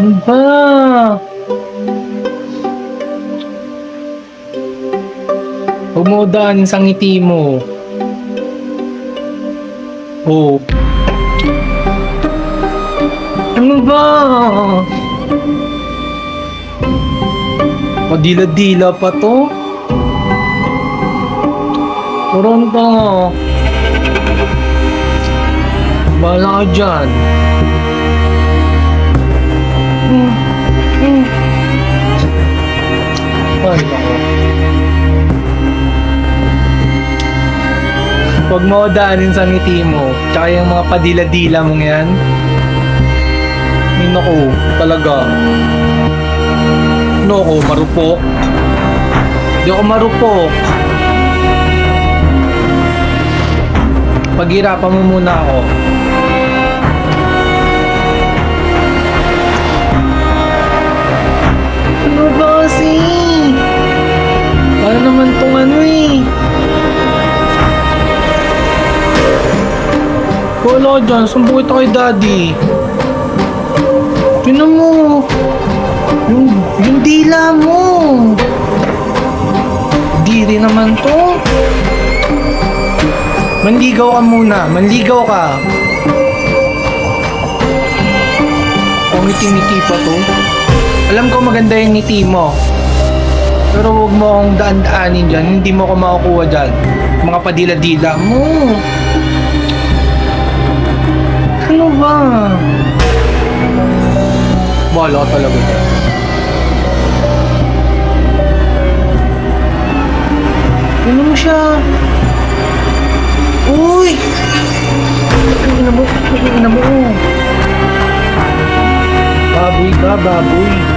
Ano ba? Huwag mo daanin sa ngiti mo. Oh. Ano ba? Padila-dila pa to? Turon ka nga. Bahala ka dyan. Paano ako? Huwag mo daanin sa ngiti mo. Tsaka yung mga padila-dila mong yan. Ay, naku, talaga. Ano ako, marupok? Hindi ako marupok. Paghirapan mo muna ako. Ano ba kasi? Para naman tong ano eh. Wala dyan, sumbong kita kay daddy. Tinan mo. Yung dila mo. Diri naman to. Manligaw ka muna. Manligaw ka. O ngiti-ngiti pa to. Alam ko maganda yung ngiti mo. Pero huwag mo akong daan-daanin dyan. Hindi mo ako makukuha dyan. Mga padila-dila mo. Ano ba? Bahala ka talaga dyan. Ano mo siya? Uy! Ano mo? Baboy ka, baboy.